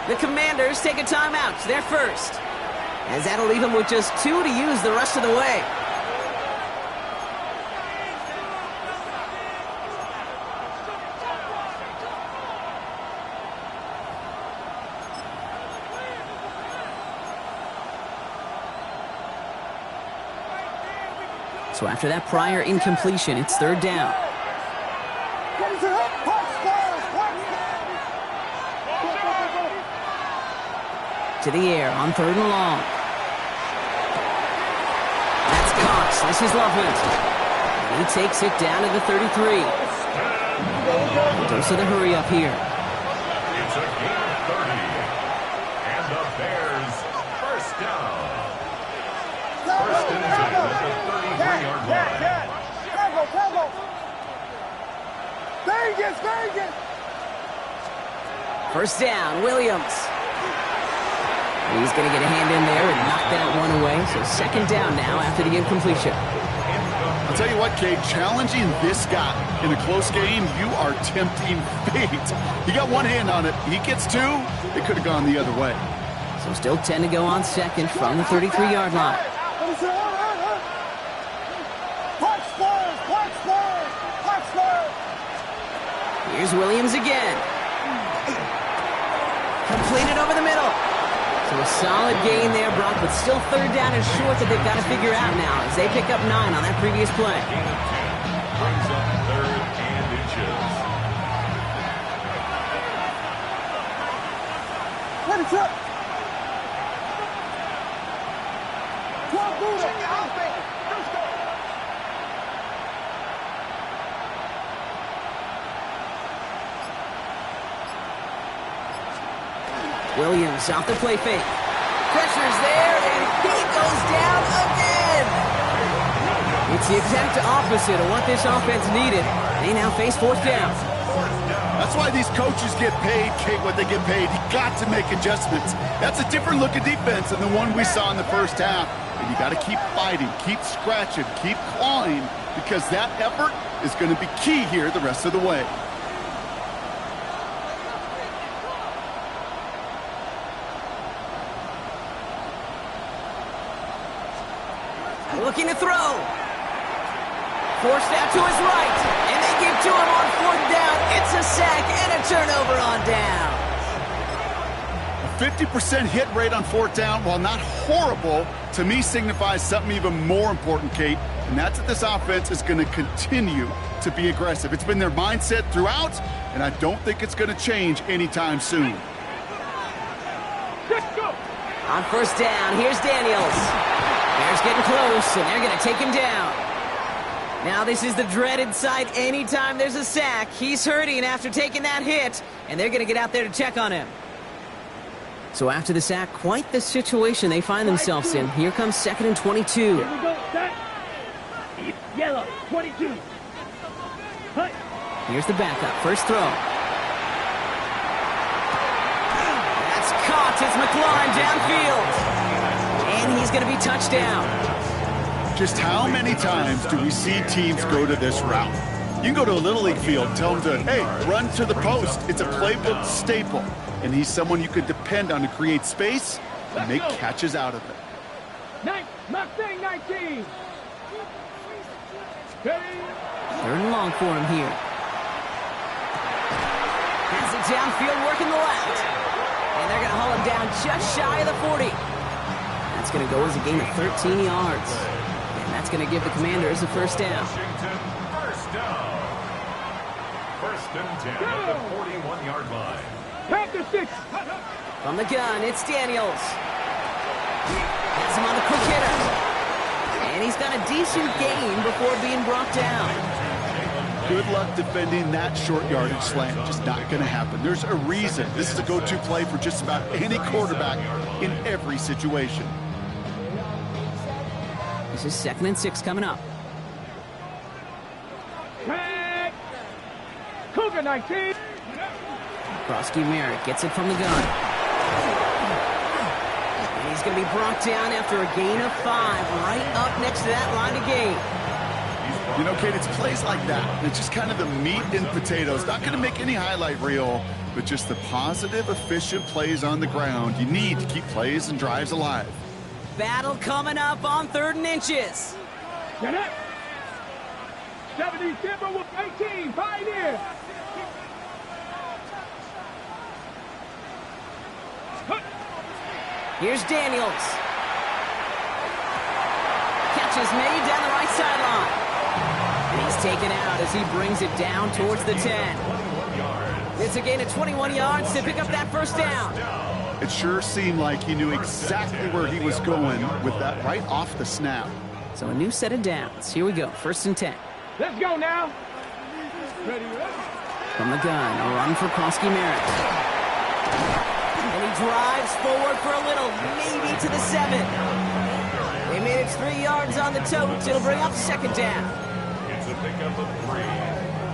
The Commanders take a timeout. They're first. As that'll leave them with just 2 to use the rest of the way. So after that prior incompletion, it's 3rd down. To the air on 3rd and long. That's Cox. This is Loveland. He takes it down to the 33. Dose of the hurry up here. It's a gain of 30. And the Bears first down. 1st and 10 at the 33-yard line. Vegas! First down, Williams. He's going to get a hand in there and knock that one away. So 2nd down now after the incompletion. I'll tell you what, Kate, challenging this guy in a close game, you are tempting fate. He got one hand on it. He gets 2. It could have gone the other way. So still 10 to go on 2nd from the 33-yard line. Here's Williams again. Completed over the middle. So a solid gain there, Brock, but still 3rd down and short that they've got to figure out now as they pick up 9 on that previous play. Brings up 3rd and inches. Let it up. Williams off the play fake. Pressure's there, and he goes down again. It's the exact opposite of what this offense needed. They now face fourth down. That's why these coaches get paid, Kate, what they get paid. You got to make adjustments. That's a different look at defense than the one we saw in the first half. And you got to keep fighting, keep scratching, keep clawing, because that effort is going to be key here the rest of the way. Looking to throw. Forced out to his right. And they give to him on fourth down. It's a sack and a turnover on down. A 50% hit rate on fourth down, while not horrible, to me signifies something even more important, Kate. And that's that this offense is going to continue to be aggressive. It's been their mindset throughout, and I don't think it's going to change anytime soon. Let's go. On first down, here's Daniels. Bears getting close, and they're going to take him down. Now this is the dreaded sight anytime there's a sack. He's hurting after taking that hit, and they're going to get out there to check on him. So after the sack, quite the situation they find themselves in. Here comes 2nd and 22. Here we go. Set. Yellow. 22. Hut. Here's the backup. First throw. That's caught. It's McLaurin downfield. And he's going to be touchdown. Just how many times do we see teams go to this route? You can go to a Little League field, tell them to, hey, run to the post. It's a playbook staple. And he's someone you could depend on to create space and make catches out of it. Mustang 19. Third and long for him here. Has it downfield, working the left. And they're going to haul him down just shy of the 40. That's going to go as a gain of 13 yards. And that's going to give the Commanders a first down. First down. First and 10 at the 41-yard line. Panther 6. From the gun, it's Daniels. Has him on the quick hitter. And he's got a decent gain before being brought down. Good luck defending that short yardage slant. Just not going to happen. There's a reason. This is a go-to play for just about any quarterback in every situation. This is 2nd and 6 coming up. Tag. Cougar 19. Krosky Merritt gets it from the gun. And he's going to be brought down after a gain of 5, right up next to that line of gain. You know, Kate, it's plays like that. It's just kind of the meat and potatoes. Not going to make any highlight reel, but just the positive, efficient plays on the ground. You need to keep plays and drives alive. Battle coming up on 3rd and inches. Get it. 70 Timber with 18. Pioneer. Here's Daniels. Catch is made down the right sideline. And he's taken out as he brings it down towards the 10. It's a gain of 21 yards to pick up that first down. It sure seemed like he knew exactly where he was going with that right off the snap. So a new set of downs. Here we go, 1st and 10. Let's go now. Ready. From the gun, a run for Krosky Merritt. And he drives forward for a little, maybe to the 7. They made it 3 yards on the tote. It'll bring up 2nd down. It's a pickup of 3.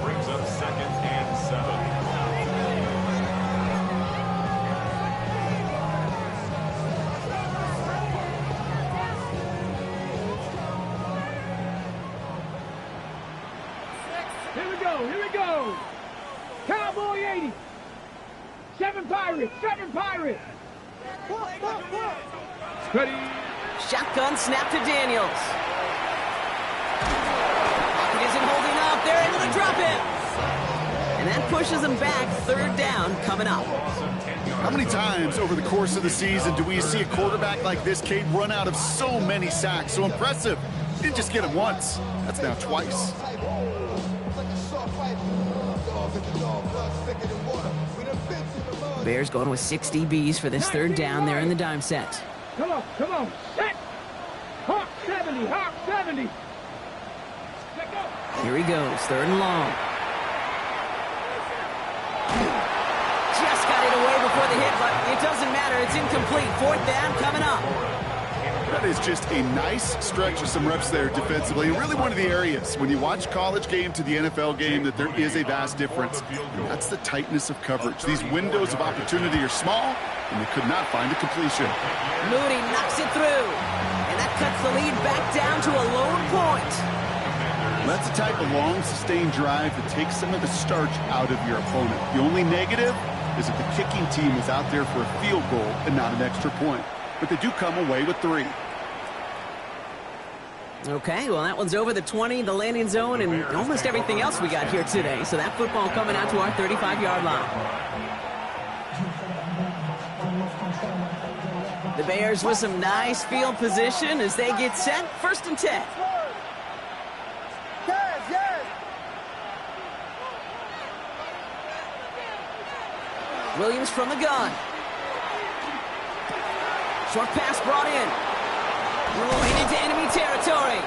Brings up 2nd and 7. Here we go. Cowboy 80. 7 Pirates. 7 Pirates. Ready. Shotgun snap to Daniels. Pocket isn't holding up. They're able to drop him. And that pushes them back. 3rd down coming up. How many times over the course of the season do we see a quarterback like this, Kate, run out of so many sacks? So impressive. He didn't just get him once. That's now twice. Bears going with 6 DBs for this 3rd down there in the dime set. Come on. Set. Hawk. 70, Hawk 70. Let go. Here he goes, 3rd and long. Just got it away before the hit, but it doesn't matter. It's incomplete. 4th down coming up. That is just a nice stretch of some reps there defensively. And really one of the areas, when you watch college game to the NFL game, that there is a vast difference. And that's the tightness of coverage. These windows of opportunity are small, and they could not find a completion. Moody knocks it through. And that cuts the lead back down to a lower point. That's the type of long, sustained drive that takes some of the starch out of your opponent. The only negative is that the kicking team is out there for a field goal and not an extra point. But they do come away with 3. Okay, well, that one's over the 20, the landing zone, and almost everything else we got here today. So that football coming out to our 35-yard line. The Bears with some nice field position as they get set. 1st and 10. Williams from the gun. Short pass brought in. Rolling into enemy territory.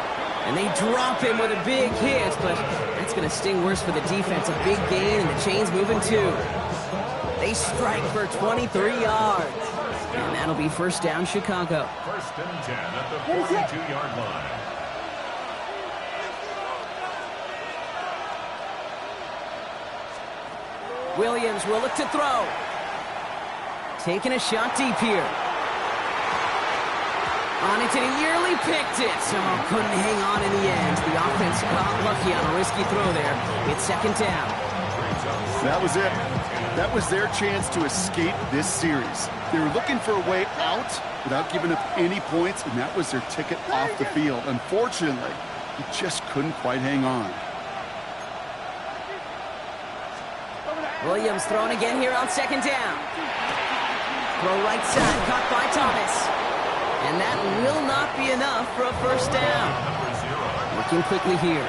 And they drop him with a big hit, but that's going to sting worse for the defense. A big gain, and the chain's moving too. They strike for 23 yards. And that'll be 1st down, Chicago. 1st and 10 at the 42-yard line. Williams will look to throw. Taking a shot deep here. On it to the Yearly, picked it. So couldn't hang on in the end. The offense got lucky on a risky throw there. It's 2nd down. That was it. That was their chance to escape this series. They were looking for a way out without giving up any points, and that was their ticket off the field. Unfortunately, he just couldn't quite hang on. Williams throwing again here on 2nd down. Throw right side, caught by Thomas. And that will not be enough for a 1st down. Looking quickly here.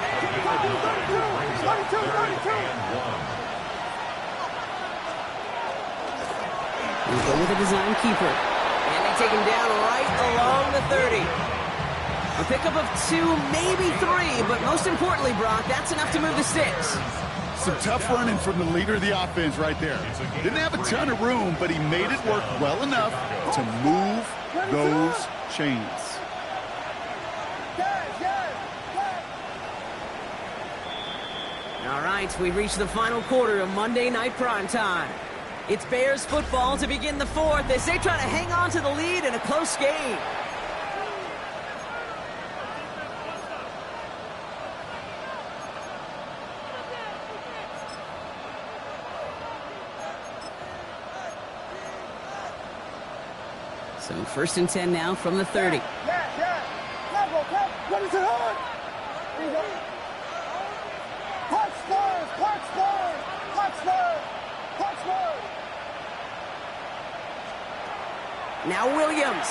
We go with a design keeper. And they take him down right along the 30. A pickup of 2, maybe 3, but most importantly, Brock, that's enough to move the sticks. Some tough running from the leader of the offense right there. Didn't have a ton of room, but he made it work well enough to move those chains. All right, we reached the final quarter of Monday Night Primetime. It's Bears football to begin the 4th as they try to hang on to the lead in a close game. So 1st and 10 now from the 30. What is it on? There you go. Punch first. Now Williams.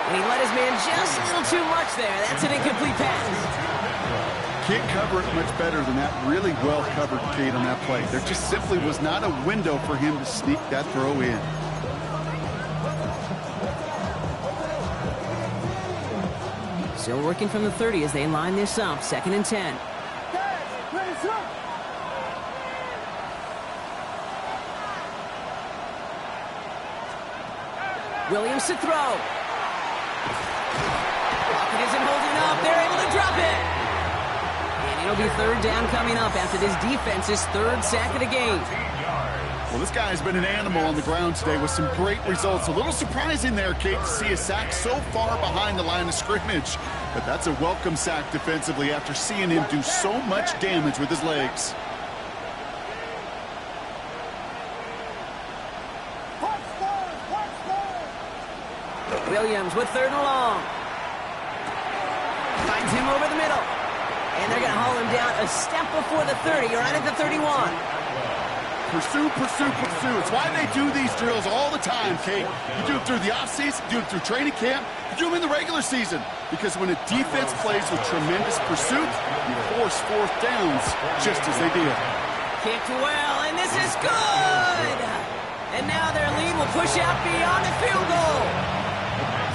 And he let his man just a little too much there. That's an incomplete pass. Can't cover it much better than that. Really well covered, Kate, on that play. There just simply was not a window for him to sneak that throw in. Still working from the 30 as they line this up. 2nd and 10. Williams to throw. Pocket isn't holding up. They're able to drop it. And it'll be 3rd down coming up after this defense's 3rd sack of the game. Well, this guy's been an animal on the ground today with some great results. A little surprising there, Kate, to see a sack so far behind the line of scrimmage. But that's a welcome sack defensively after seeing him do so much damage with his legs. Williams with 3rd and long. Finds him over the middle. And they're going to haul him down a step before the 30, right at the 31. Pursue. It's why they do these drills all the time, Kate. You do it through the offseason, you do it through training camp, you do them in the regular season. Because when a defense plays with tremendous pursuit, you force 4th downs just as they did. Kicked well, and this is good! And now their lead will push out beyond the field goal.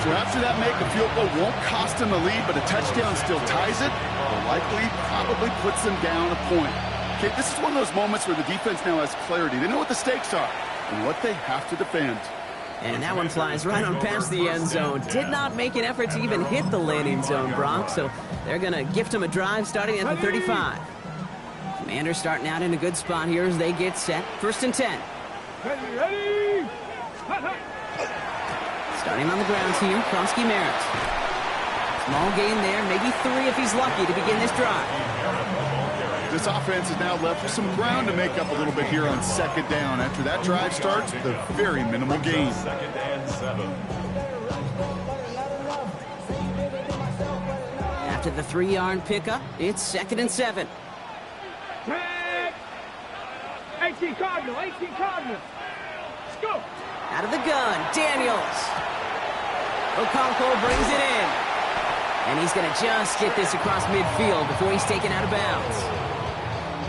So after that make, a field goal won't cost them the lead, but a touchdown still ties it, or likely probably puts them down a point. Okay, this is one of those moments where the defense now has clarity. They know what the stakes are and what they have to defend. And that one flies right on past the end zone. Did not make an effort to even hit the landing zone, Brock, so they're going to gift him a drive starting at the 35. Commanders starting out in a good spot here as they get set. 1st and 10. Ready! Starting on the ground here, Kronsky Merritt. Small gain there, maybe 3 if he's lucky to begin this drive. This offense is now left with some ground to make up a little bit here on 2nd down. After that drive starts with a very minimal gain. 2nd and 7. After the 3-yard pickup, it's 2nd and 7. 18 Cardinal, 18 Cardinal. Let's go. Out of the gun, Daniels. Okonkwo brings it in. And he's going to just get this across midfield before he's taken out of bounds.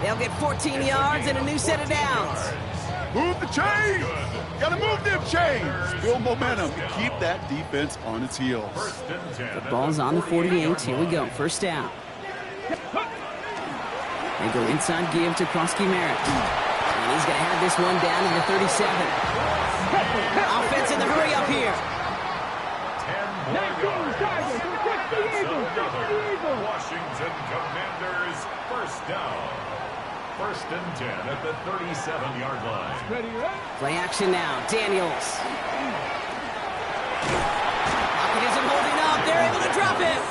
They'll get 14 yards and a new set of downs. Move the chains! Gotta move them chains! Build momentum to keep that defense on its heels. The ball's on the 48. Here we go. 1st down. They go inside give to Kronsky Merritt. And he's going to have this one down to the 37. Offense in the hurry up here. 19 Tigers, protect the Eagles, protect the Eagles. Washington Commanders, 1st down. 1st and 10 at the 37-yard line. Ready? Play action now. Daniels. Pocket isn't holding up. They're able to drop it.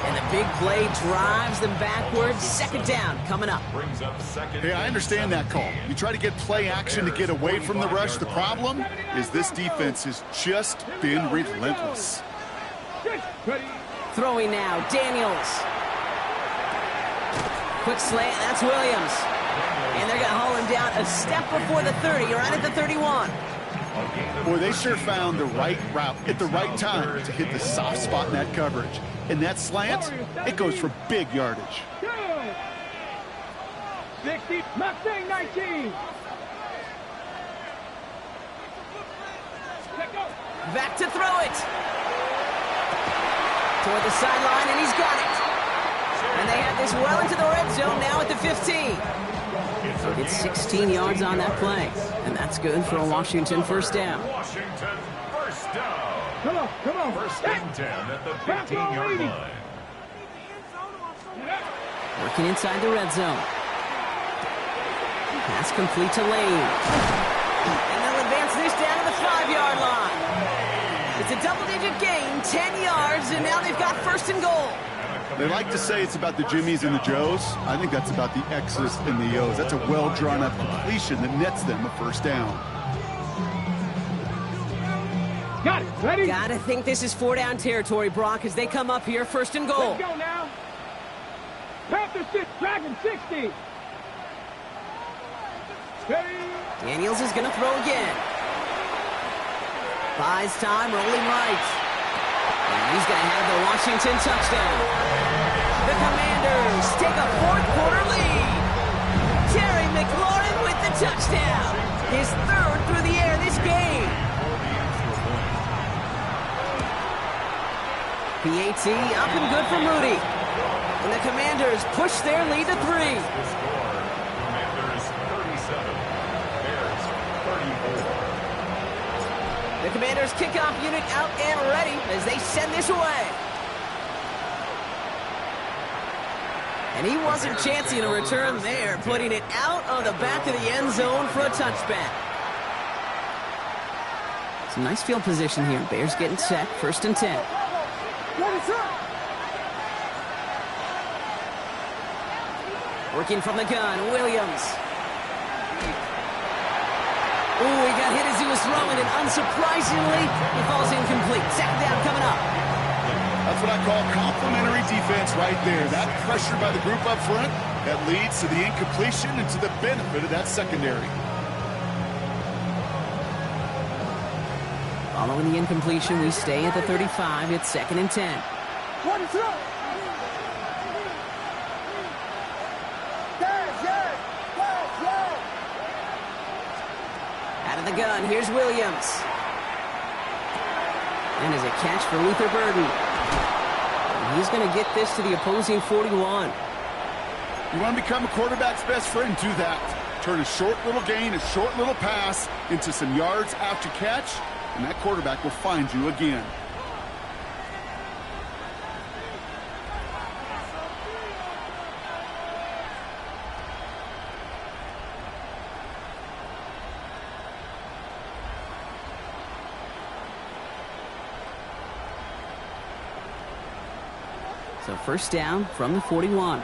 And the big play drives them backwards. 2nd down coming up. Brings up 2nd. Hey, I understand that call. You try to get play action to get away from the rush. The problem is this defense has just been relentless. Ready? Throwing now. Daniels. Quick slant. That's Williams. And they're going to haul him down a step before the 30. Right at the 31. Boy, they sure found the right route at the right time to hit the soft spot in that coverage. And that slant, it goes for big yardage. 60, Mustang 19. Back to throw it. Toward the sideline, and he's got it. And they have this well into the red zone now at the 15. It's 16 yards on that play. And that's good for a Washington 1st down. Washington 1st down. Come on, come on. 1st and 10 at the 15-yard line. Working inside the red zone. Pass complete to Lane. And they'll advance this down to the 5-yard line. It's a double-digit gain, 10 yards, and now they've got 1st and goal. They like to say it's about the Jimmies and the Joes. I think that's about the X's and the O's. That's a well-drawn-up completion that nets them a 1st down. Got it. Ready? Gotta think this is 4-down territory, Brock, as they come up here, 1st and goal. Let's go now. Panther 6, Dragon 60. Ready? Daniels is gonna throw again. Buys time, rolling right. And he's gonna have the Washington touchdown. The Commanders take a 4th-quarter lead. Terry McLaurin with the touchdown. His 3rd through the air this game. PAT up and good for Moody. And the Commanders push their lead to 3. The score, Commanders 37, Bears 34. The Commanders kickoff unit out and ready as they send this away. And he wasn't chancing a return there, putting it out of the back of the end zone for a touchback. Some nice field position here. Bears getting set, 1st and 10. Working from the gun, Williams. Ooh, he got hit as he was throwing, and unsurprisingly, he falls incomplete. 2nd down coming up. That's what I call complementary defense right there. That pressure by the group up front, that leads to the incompletion and to the benefit of that secondary. Following the incompletion, we stay at the 35. It's 2nd and 10. Out of the gun, here's Williams. And as a catch for Luther Burden. And he's going to get this to the opposing 41. You want to become a quarterback's best friend, do that. Turn a short little gain, a short little pass into some yards after catch, and that quarterback will find you again. So first down from the 41.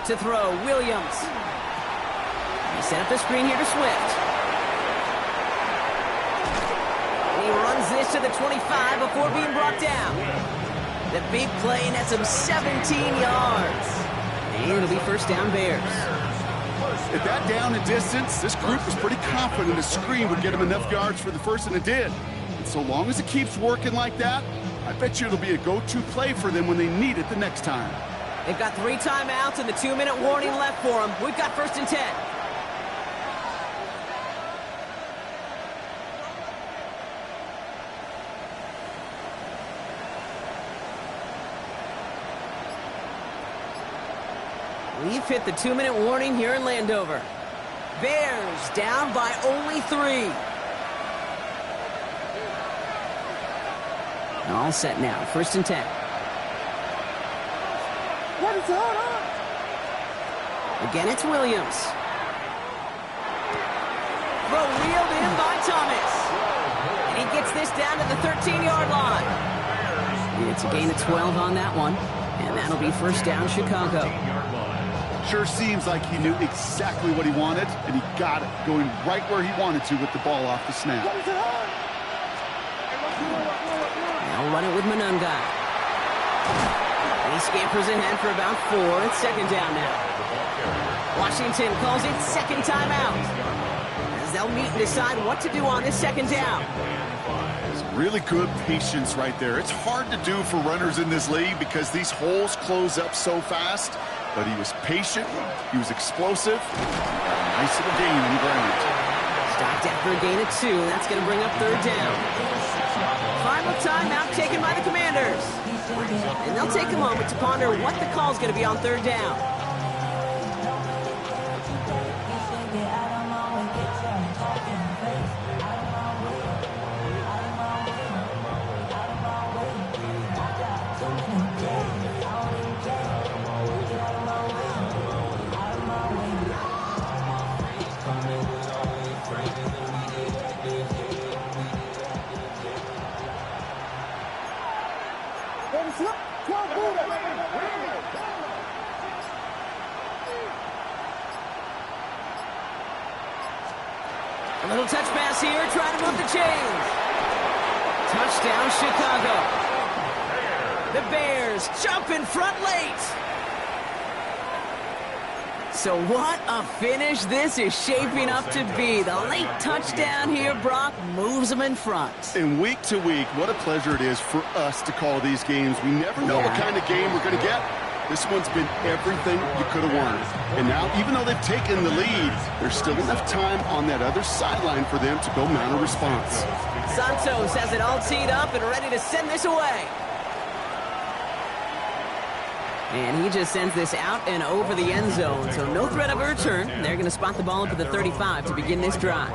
To throw, Williams. He set up the screen here to Swift. And he runs this to the 25 before being brought down. The big play nets him 17 yards. And it'll be first down Bears. At that down and distance, this group was pretty confident the screen would get him enough yards for the first, and it did. And so long as it keeps working like that, I bet you it'll be a go-to play for them when they need it the next time. They've got 3 timeouts and the 2-minute warning left for them. We've got first and 10. We've hit the 2-minute warning here in Landover. Bears down by only 3. All set now, first and 10. Again, it's Williams. Throw reeled in by Thomas. And he gets this down to the 13-yard line. It's a gain of 12 on that one. And that'll be first down Chicago. Sure seems like he knew exactly what he wanted, and he got it, going right where he wanted to with the ball off the snap. Now run it with Monunga. And he scampers ahead for about 4. It's second down now. Washington calls it second timeout, as they'll meet and decide what to do on this second down. Really good patience right there. It's hard to do for runners in this league because these holes close up so fast. But he was patient, he was explosive, nice little gain on the ground. Stopped after a gain of 2, that's going to bring up third down. Final timeout taken by the Commanders. And they'll take a moment to ponder what the call is going to be on third down. A little touch pass here, trying to move the chains. Touchdown, Chicago. The Bears jump in front late. So what a finish this is shaping up to be. The late touchdown here, Brock, moves them in front. And week to week, what a pleasure it is for us to call these games. We never know what kind of game we're going to get. This one's been everything you could have wanted. And now, even though they've taken the lead, there's still enough time on that other sideline for them to go mount a response. Santos has it all teed up and ready to send this away. And he just sends this out and over the end zone. So no threat of a return. They're going to spot the ball up at the 35 to begin this drive.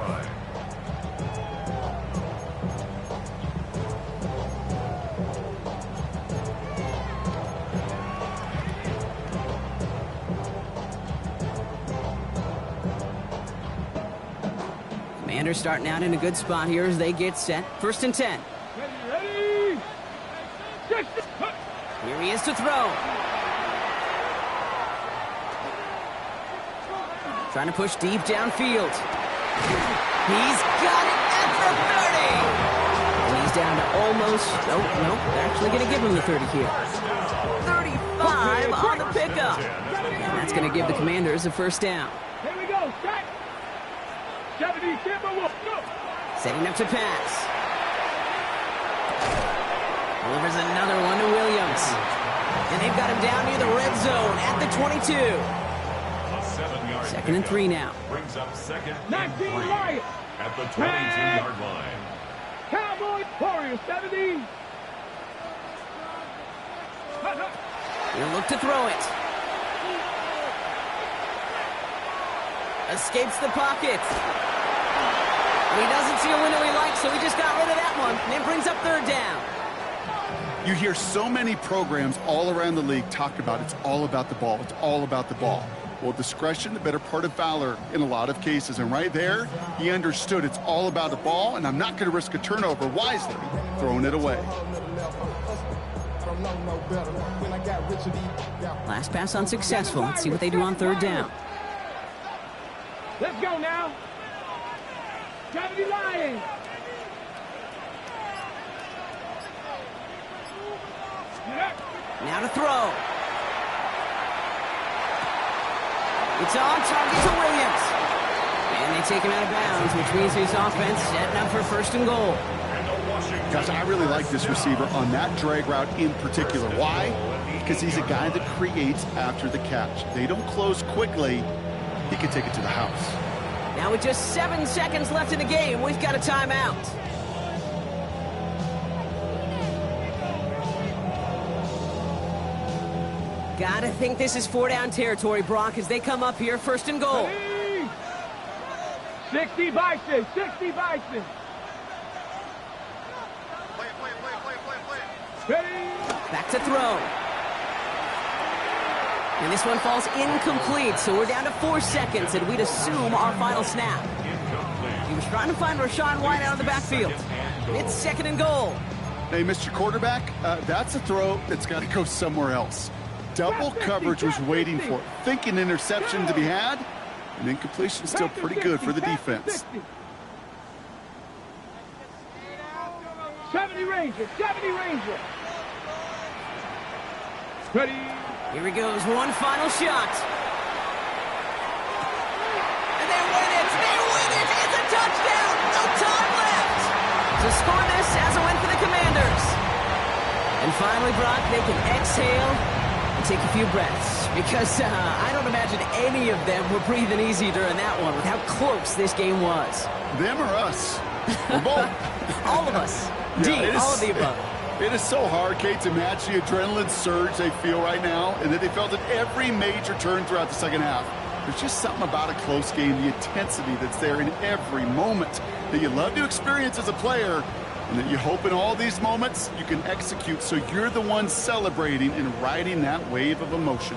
Commanders starting out in a good spot here as they get set. First and 10. Ready? Here he is to throw. Trying to push deep downfield. He's got it at the 30. And he's down to almost, no, they're actually going to give him the 30 here. 35 on the pickup. And that's going to give the Commanders a first down. Here we go, set. 70, go. Setting up to pass. Delivers another one to Williams. And they've got him down near the red zone at the 22. 7-yard Second and 3 now. Brings up second and 19 3 Lions. at the 22-yard line. Cowboys, Warriors, 70. He'll look to throw it. Escapes the pocket. He doesn't see a window he likes, so he just got rid of that one. And it brings up third down. You hear so many programs all around the league talk about it's all about the ball. It's all about the ball. Well, discretion, the better part of valor in a lot of cases. And right there, he understood it's all about the ball, and I'm not going to risk a turnover, wisely throwing it away. Last pass unsuccessful. Let's see what they do on third down. Let's go now. 70 Lions. Now to throw. It's on target to Williams. And they take him out of bounds, which means his offense setting up for first and goal. Guys, I really like this receiver on that drag route in particular. Why? Because he's a guy that creates after the catch. They don't close quickly. He can take it to the house. Now with just 7 seconds left in the game, we've got a timeout. Gotta think this is 4-down territory, Brock, as they come up here, first and goal. 60 Bison, 60 Bison. Back to throw. And this one falls incomplete, so we're down to 4 seconds, and we'd assume our final snap. He was trying to find Rashawn White out of the backfield. It's second and goal. Hey, Mr. Quarterback, that's a throw that's got to go somewhere else. Double coverage was waiting for it. Thinking interception to be had, and incompletion still pretty good for the defense. 70 Rangers, 70 Rangers. Ready. Here he goes, one final shot. And they win it! They win it! It's a touchdown! No time left! To score this as a win for the Commanders. And finally, Brock, they can exhale and take a few breaths. Because I don't imagine any of them were breathing easy during that one with how close this game was. Them or us? Or both? All of us. Yeah, all of the above. It is so hard, Kate, to match the adrenaline surge they feel right now, and that they felt at every major turn throughout the second half. There's just something about a close game, the intensity that's there in every moment that you love to experience as a player, and that you hope in all these moments you can execute so you're the one celebrating and riding that wave of emotion.